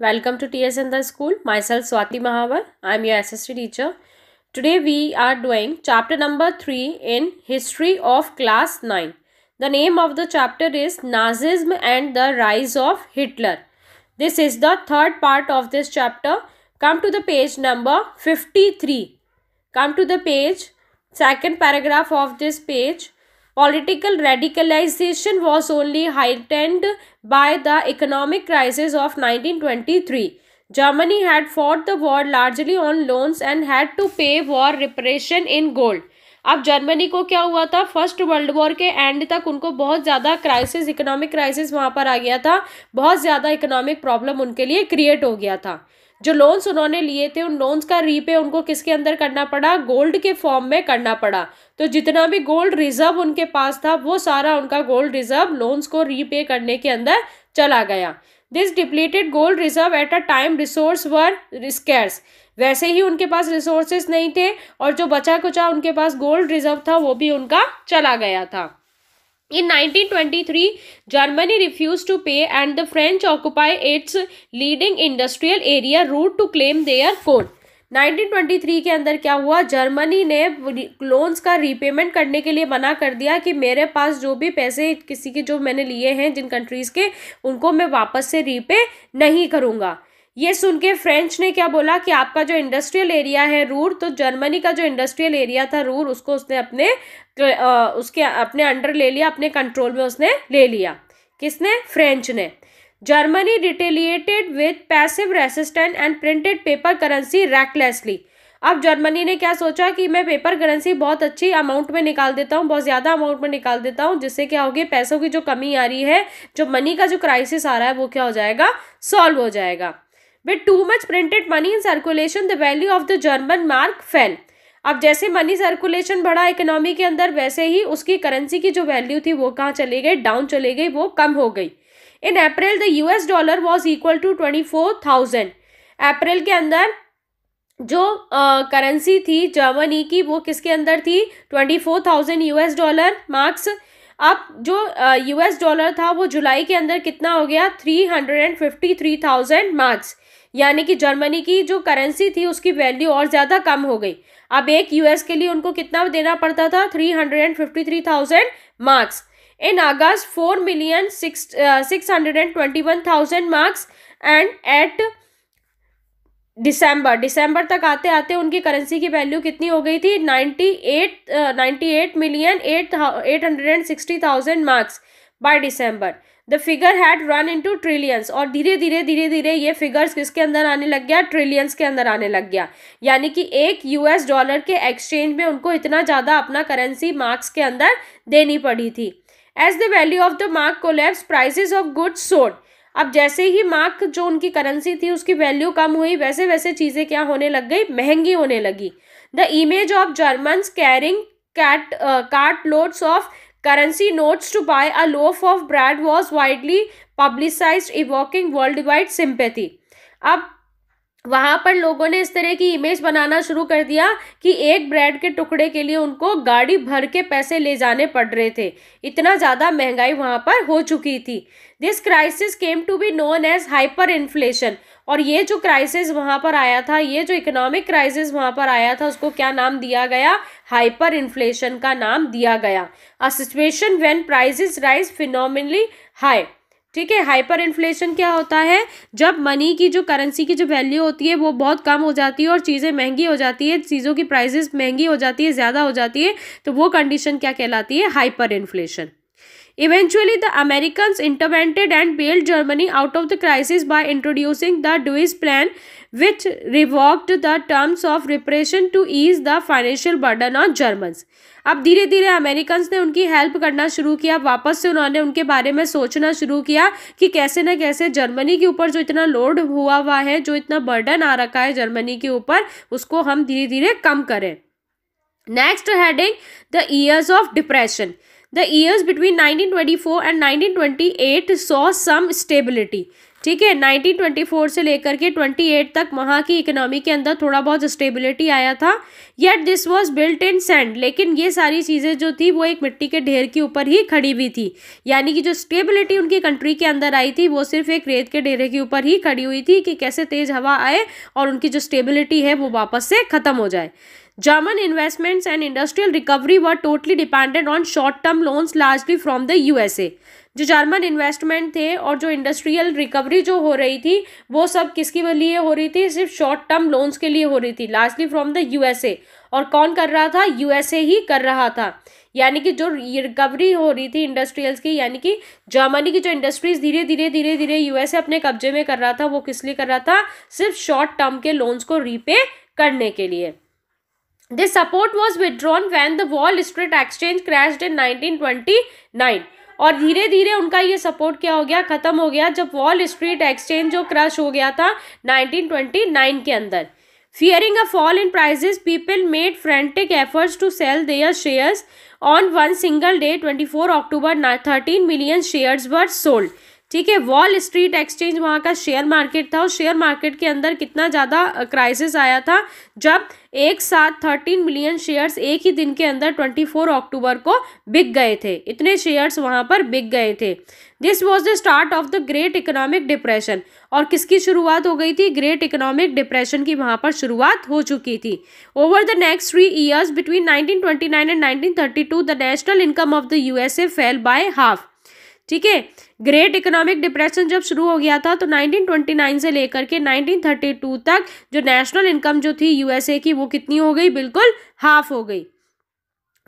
Welcome to TS in the School. Myself Swati Mahavar. I am your SST teacher. Today we are doing chapter number 3 in History of Class 9. The name of the chapter is Nazism and the Rise of Hitler. This is the third part of this chapter. Come to the page number 53. Come to the page, second paragraph of this page. Political radicalization was only heightened by the economic crisis of 1923. Germany had fought the war largely on loans and had to pay war reparation in gold. अब Germany को क्या हुआ था, first world war के and तक उनको बहुत ज़्यादा क्राइसिस, इकोनॉमिक क्राइसिस वहाँ पर आ गया था. बहुत ज़्यादा इकोनॉमिक प्रॉब्लम उनके लिए क्रिएट हो गया था. जो लोन्स उन्होंने लिए थे उन लोन्स का रीपे उनको किसके अंदर करना पड़ा, गोल्ड के फॉर्म में करना पड़ा. तो जितना भी गोल्ड रिजर्व उनके पास था वो सारा उनका गोल्ड रिजर्व लोन्स को रीपे करने के अंदर चला गया. This depleted gold reserve at a time resource were scarce. वैसे ही उनके पास रिसोर्सेस नहीं थे और जो बचा कुचा उनके पास गोल्ड रिजर्व था वो भी उनका चला गया था. In 1923, Germany refused to pay and the French occupied its leading industrial area route to claim their coal. 1923 के अंदर क्या हुआ, जर्मनी ने लोन्स का रीपेमेंट करने के लिए मना कर दिया कि मेरे पास जो भी पैसे किसी के जो मैंने लिए हैं जिन कंट्रीज़ के, उनको मैं वापस से रीपे नहीं करूँगा. ये सुन के फ्रेंच ने क्या बोला कि आपका जो इंडस्ट्रियल एरिया है रूर, तो जर्मनी का जो इंडस्ट्रियल एरिया था रूर, उसको उसने अपने अंडर ले लिया, अपने कंट्रोल में उसने ले लिया. किसने? फ्रेंच ने. Germany retaliated with passive resistance and printed paper currency recklessly. अब जर्मनी ने क्या सोचा कि मैं पेपर करेंसी बहुत अच्छी अमाउंट में निकाल देता हूँ, बहुत ज़्यादा अमाउंट में निकाल देता हूँ, जिससे क्या होगी, पैसों की जो कमी आ रही है, जो मनी का जो क्राइसिस आ रहा है वो क्या हो जाएगा, सॉल्व हो जाएगा. With too much printed money in circulation, the value of the German mark fell. अब जैसे मनी सर्कुलेशन बढ़ा इकोनॉमी के अंदर, वैसे ही उसकी करेंसी की जो वैल्यू थी वो कहाँ चली गई, डाउन चली गई, वो कम हो गई. In April the US dollar was equal to 24,000. अप्रैल के अंदर जो करेंसी थी जर्मनी की वो किसके अंदर थी, 24,000 US डॉलर मार्क्स. अब जो US डॉलर था वो जुलाई के अंदर कितना हो गया, 353,000 मार्क्स. यानी कि जर्मनी की जो करेंसी थी उसकी वैल्यू और ज़्यादा कम हो गई. अब एक US के लिए उनको कितना देना पड़ता था, 353,000 marks. In August 4,621,000 marks and at दिसंबर तक आते आते उनकी करेंसी की वैल्यू कितनी हो गई थी, 98,860,000 marks by December. The figure had run into trillions. और धीरे धीरे ये फिगर्स किसके अंदर आने लग गया, ट्रिलियंस के अंदर आने लग गया. यानी कि एक US डॉलर के एक्सचेंज में उनको इतना ज़्यादा अपना करेंसी मार्क्स के अंदर देनी पड़ी थी. As the value of the mark collapse, prices of goods sold. अब जैसे ही मार्क जो उनकी करेंसी थी उसकी वैल्यू कम हुई, वैसे वैसे चीज़ें क्या होने लग गई, महंगी होने लगी. The image of Germans carrying cart loads of currency notes to buy a loaf of bread was widely publicized, evoking worldwide sympathy. अब वहाँ पर लोगों ने इस तरह की इमेज बनाना शुरू कर दिया कि एक ब्रेड के टुकड़े के लिए उनको गाड़ी भर के पैसे ले जाने पड़ रहे थे, इतना ज़्यादा महंगाई वहाँ पर हो चुकी थी. This crisis came to be known as hyperinflation. और ये जो क्राइसिस वहाँ पर आया था, ये जो इकोनॉमिक क्राइसिस वहाँ पर आया था, उसको क्या नाम दिया गया, हाइपर इन्फ्लेशन का नाम दिया गया. A situation when prices rise phenomenally high. ठीक है, हाइपर इन्फ्लेशन क्या होता है, जब मनी की जो करेंसी की जो वैल्यू होती है वो बहुत कम हो जाती है और चीज़ें महंगी हो जाती है, चीज़ों की प्राइसेस महंगी हो जाती है, ज़्यादा हो जाती है, तो वो कंडीशन क्या कहलाती है, hyper inflation. Eventually, the Americans intervened and bailed Germany out of the crisis by introducing the Dewey's Plan, which revoked the terms of reparation to ease the financial burden on Germans. अब धीरे धीरे Americans ने उनकी help करना शुरू किया, वापस से उन्होंने उनके बारे में सोचना शुरू किया कि कैसे न कैसे जर्मनी के ऊपर जो इतना लोड हुआ है, जो इतना बर्डन आ रखा है जर्मनी के ऊपर, उसको हम धीरे धीरे कम करें. Next heading, the years of depression. The years between 1924 and 1928 saw some stability. ठीक है। 1924 से लेकर के 28 तक वहाँ की इकोनॉमी के अंदर थोड़ा बहुत स्टेबिलिटी आया था। Yet this was built in sand, लेकिन ये सारी चीज़ें जो थी वो एक मिट्टी के ढेर के ऊपर ही खड़ी हुई थी। यानी कि जो स्टेबिलिटी उनकी कंट्री के अंदर आई थी वो सिर्फ एक रेत के ढेरे के ऊपर ही खड़ी हुई थी कि कैसे तेज हवा आए और उनकी जो स्टेबिलिटी है वो वापस से ख़त्म हो जाए। German investments and industrial recovery were totally dependent on short-term loans largely from the USA. जो जर्मन इन्वेस्टमेंट थे और जो इंडस्ट्रियल रिकवरी जो हो रही थी वो सब किसके लिए हो रही थी? सिर्फ शॉर्ट टर्म लोन्स के लिए हो रही थी, लार्जली फ्रॉम द यूएसए। और कौन कर रहा था? यूएसए ही कर रहा था। यानी कि जो रिकवरी हो रही थी इंडस्ट्रियल्स की, यानी कि जर्मनी की जो इंडस्ट्रीज धीरे धीरे यूएसए अपने कब्जे में कर रहा था, वो किस लिए कर रहा था? सिर्फ शॉर्ट टर्म के लोन्स को रीपे करने के लिए। This support was withdrawn when the Wall Street Exchange crashed in 1929. और धीरे धीरे उनका ये सपोर्ट क्या हो गया? खत्म हो गया जब वॉल स्ट्रीट एक्सचेंज जो क्रश हो गया था 1929 के अंदर। Fearing a fall in prices, people made frantic efforts to sell their shares. On one single day, 24 October, 13 million shares were sold. ठीक है। वॉल स्ट्रीट एक्सचेंज वहाँ का शेयर मार्केट था और शेयर मार्केट के अंदर कितना ज़्यादा क्राइसिस आया था जब एक साथ 13 मिलियन शेयर्स एक ही दिन के अंदर 24 अक्टूबर को बिक गए थे। इतने शेयर्स वहाँ पर बिक गए थे। This was the start of the great economic depression. और किसकी शुरुआत हो गई थी? ग्रेट इकोनॉमिक डिप्रेशन की वहाँ पर शुरुआत हो चुकी थी। Over the next 3 years between 1929 and 1932 the national income of the USA fail by half. ठीक है। ग्रेट इकोनॉमिक डिप्रेशन जब शुरू हो गया था तो 1929 से लेकर के 1932 तक जो नेशनल इनकम जो थी यूएसए की वो कितनी हो गई? बिल्कुल हाफ हो गई।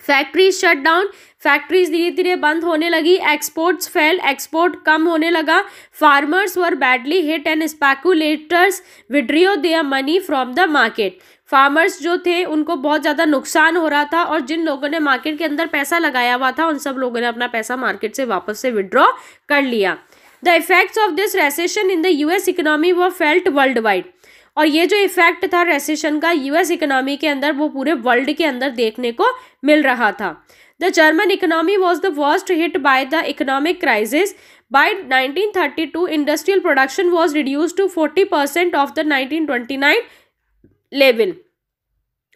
फैक्ट्रीज शट डाउन, फैक्ट्रीज धीरे धीरे बंद होने लगी। एक्सपोर्ट्स फेल, एक्सपोर्ट कम होने लगा। Farmers were badly hit and speculators withdraw their money from the market. Farmers जो थे उनको बहुत ज़्यादा नुकसान हो रहा था और जिन लोगों ने मार्केट के अंदर पैसा लगाया हुआ था उन सब लोगों ने अपना पैसा मार्केट से वापस से विड्रॉ कर लिया। The effects of this recession in the US economy were felt world wide. और ये जो इफेक्ट था रेसेशन का यूएस इकोनॉमी के अंदर वो पूरे वर्ल्ड के अंदर देखने को मिल रहा था। The German economy was the worst hit by the economic crisis. By 1932 industrial production was reduce to 40% of the 1929 level.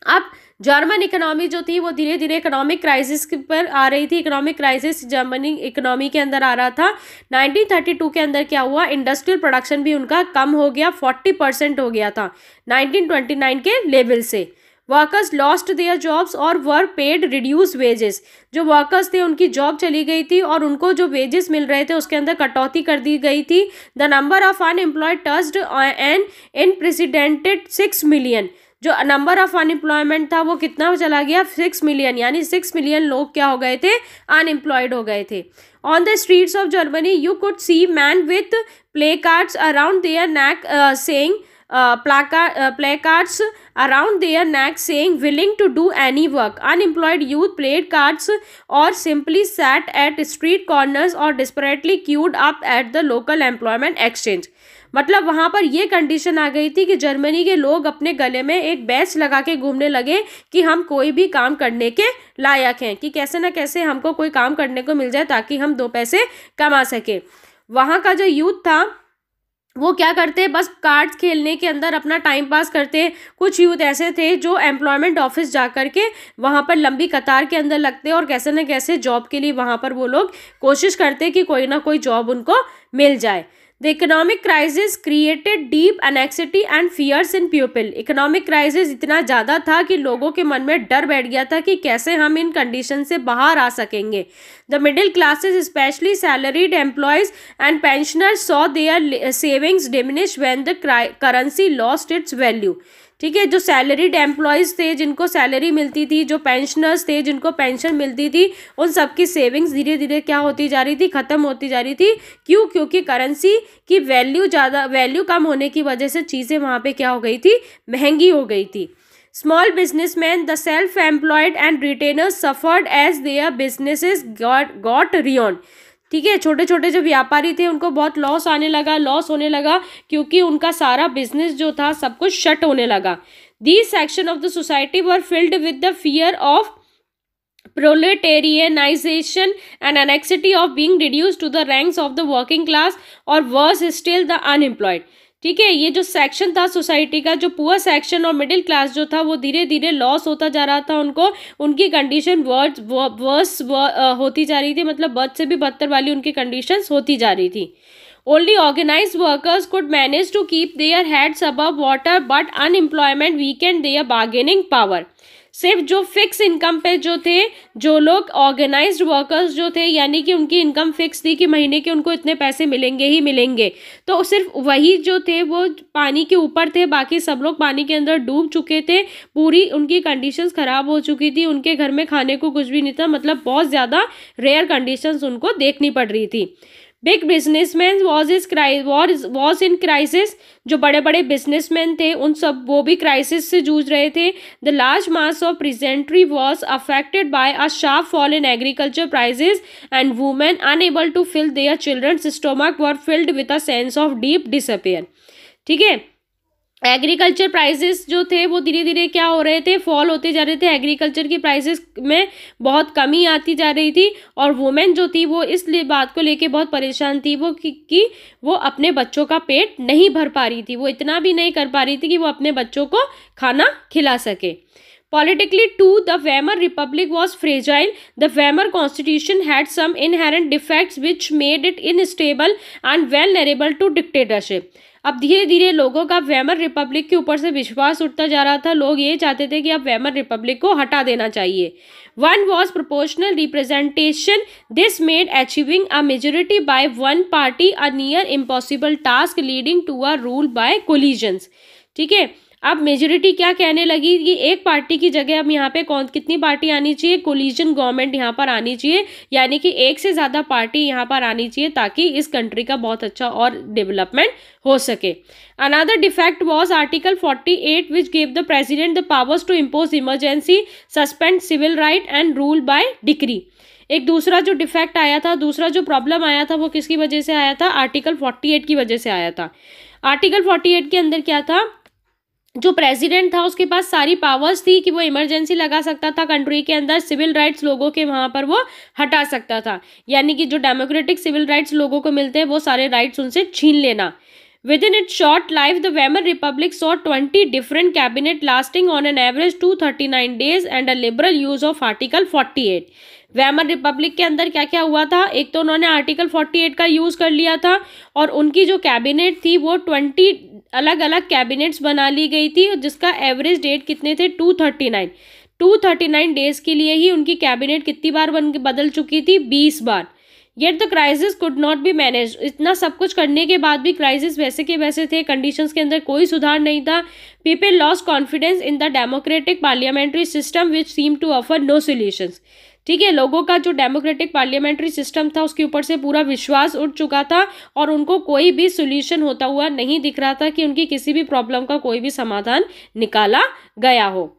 अब जर्मन इकोनॉमी जो थी वो धीरे धीरे इकोनॉमिक क्राइसिस पर आ रही थी। इकोनॉमिक क्राइसिस जर्मनी इकोनॉमी के अंदर आ रहा था। 1932 के अंदर क्या हुआ? इंडस्ट्रियल प्रोडक्शन भी उनका कम हो गया, 40% हो गया था 1929 के लेवल से। वर्कर्स लॉस्ट देयर जॉब्स और वर पेड रिड्यूस वेजेस। जो वर्कर्स थे उनकी जॉब चली गई थी और उनको जो वेजेस मिल रहे थे उसके अंदर कटौती कर दी गई थी। The number of unemployed touched an unprecedented 6 million. जो नंबर ऑफ अनएम्प्लॉयमेंट था वो कितना चला गया? 6 मिलियन। यानी 6 मिलियन लोग क्या हो गए थे? अनएम्प्लॉयड हो गए थे। On the streets of Germany you could see man with play cards around their neck saying placards around their neck saying willing to do any work. Unemployed youth played cards or simply sat at street corners or desperately queued up at the local employment exchange. मतलब वहाँ पर ये condition आ गई थी कि Germany के लोग अपने गले में एक बैच लगा के घूमने लगे कि हम कोई भी काम करने के लायक हैं, कि कैसे ना कैसे हमको कोई काम करने को मिल जाए ताकि हम 2 पैसे कमा सके। वहाँ का जो यूथ था वो क्या करते? बस कार्ड्स खेलने के अंदर अपना टाइम पास करते। कुछ यूथ ऐसे थे जो एम्प्लॉयमेंट ऑफिस जा कर के वहाँ पर लंबी कतार के अंदर लगते और कैसे न कैसे जॉब के लिए वहाँ पर वो लोग कोशिश करते कि कोई ना कोई जॉब उनको मिल जाए। The economic crisis created deep anxiety and fears in people. Economic crisis इतना ज़्यादा था कि लोगों के मन में डर बैठ गया था कि कैसे हम इन कंडीशन से बाहर आ सकेंगे। The middle classes specially salaried employees and pensioners saw their savings diminish when the currency lost its value. ठीक है। जो सैलरीड एम्प्लॉयज़ थे जिनको सैलरी मिलती थी, जो पेंशनर्स थे जिनको पेंशन मिलती थी, उन सबकी सेविंग्स धीरे धीरे क्या होती जा रही थी? ख़त्म होती जा रही थी। क्यों? क्योंकि करेंसी की वैल्यू कम होने की वजह से चीज़ें वहाँ पे क्या हो गई थी? महंगी हो गई थी। Small businessmen, the self employed and retailers suffered as their businesses got ruined. ठीक है। छोटे छोटे जो व्यापारी थे उनको बहुत लॉस होने लगा क्योंकि उनका सारा बिजनेस जो था सब कुछ शट होने लगा। These section of the society were filled with the fear of proletarianization and anxiety of being reduced to the ranks of the working class or worse still the unemployed। ठीक है, ये जो सेक्शन था society का, जो poor section और middle class जो था वो धीरे धीरे लॉस होता जा रहा था उनको, उनकी कंडीशन वर्स होती जा रही थी, मतलब बद से भी बदतर वाली उनकी कंडीशंस होती जा रही थी। Only organized workers could manage to keep their heads above water, but unemployment weakened their bargaining power। सिर्फ जो फिक्स इनकम पे जो थे, जो लोग ऑर्गेनाइज्ड वर्कर्स जो थे, यानी कि उनकी इनकम फिक्स थी कि महीने के उनको इतने पैसे मिलेंगे ही मिलेंगे, तो सिर्फ वही जो थे वो पानी के ऊपर थे, बाकी सब लोग पानी के अंदर डूब चुके थे, पूरी उनकी कंडीशंस खराब हो चुकी थी, उनके घर में खाने को कुछ भी नहीं था, मतलब बहुत ज़्यादा रेयर कंडीशंस उनको देखनी पड़ रही थी। Big businessman was in crisis, जो बड़े बड़े बिजनेसमैन थे उन सब वो भी क्राइसिस से जूझ रहे थे। The large mass of peasantry was affected by a sharp fall in agriculture prices and women unable to fill their children's stomach were filled with a sense of deep disappear. ठीक है, agriculture prices जो थे वो धीरे धीरे क्या हो रहे थे, फॉल होते जा रहे थे, एग्रीकल्चर की प्राइसेस में बहुत कमी आती जा रही थी, और वुमेन जो थी वो इस बात को लेके बहुत परेशान थी वो कि वो अपने बच्चों का पेट नहीं भर पा रही थी, वो इतना भी नहीं कर पा रही थी कि वो अपने बच्चों को खाना खिला सके। Politically too, the Weimar Republic was fragile. The Weimar Constitution had some inherent defects which made it unstable and vulnerable to dictatorship। अब धीरे धीरे लोगों का वेमर रिपब्लिक के ऊपर से विश्वास उठता जा रहा था, लोग ये चाहते थे कि अब वेमर रिपब्लिक को हटा देना चाहिए। One was proportional representation. This made achieving a majority by one party a near impossible task, leading to a rule by collisions। ठीक है, अब मेजोरिटी क्या कहने लगी कि एक पार्टी की जगह अब यहाँ पे कितनी पार्टी आनी चाहिए, कोलिजन गवर्नमेंट यहाँ पर आनी चाहिए, यानी कि एक से ज़्यादा पार्टी यहाँ पर आनी चाहिए ताकि इस कंट्री का बहुत अच्छा और डेवलपमेंट हो सके। Another defect was article 48 which gave the president the powers to impose emergency, suspend civil right and rule by decree. एक दूसरा जो डिफेक्ट आया था, दूसरा जो प्रॉब्लम आया था वो किसकी वजह से आया था, आर्टिकल 48 की वजह से आया था। आर्टिकल 48 के अंदर क्या था, जो प्रेसिडेंट था उसके पास सारी पावर्स थी कि वो इमरजेंसी लगा सकता था कंट्री के अंदर, सिविल राइट्स लोगों के वहां पर वो हटा सकता था, यानी कि जो डेमोक्रेटिक सिविल राइट्स लोगों को मिलते हैं वो सारे राइट्स उनसे छीन लेना। Within its short life, the Weimar Republic saw 20 different cabinet lasting on an average 239 days and a liberal use of Article 48। Weimar Republic के अंदर क्या क्या हुआ था, एक तो उन्होंने आर्टिकल 48 का यूज़ कर लिया था, और उनकी जो कैबिनेट थी वो 20 अलग अलग कैबिनेट्स बना ली गई थी, जिसका एवरेज डेट कितने थे, 239 डेज के लिए ही उनकी कैबिनेट कितनी बार बदल चुकी थी, 20 बार। Yet the crisis could not be manage, इतना सब कुछ करने के बाद भी क्राइसिस वैसे के वैसे थे, कंडीशंस के अंदर कोई सुधार नहीं था। People lost confidence in the democratic parliamentary system which seem to offer no solutions. ठीक है, लोगों का जो डेमोक्रेटिक पार्लियामेंट्री सिस्टम था उसके ऊपर से पूरा विश्वास उठ चुका था, और उनको कोई भी सोल्यूशन होता हुआ नहीं दिख रहा था कि उनकी किसी भी प्रॉब्लम का कोई भी समाधान निकाला गया हो।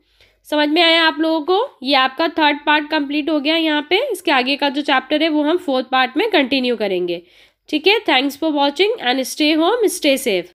समझ में आया आप लोगों को? ये आपका 3rd पार्ट कंप्लीट हो गया यहाँ पे। इसके आगे का जो चैप्टर है वो हम 4th पार्ट में कंटिन्यू करेंगे। ठीक है, thanks for watching and stay home, stay safe.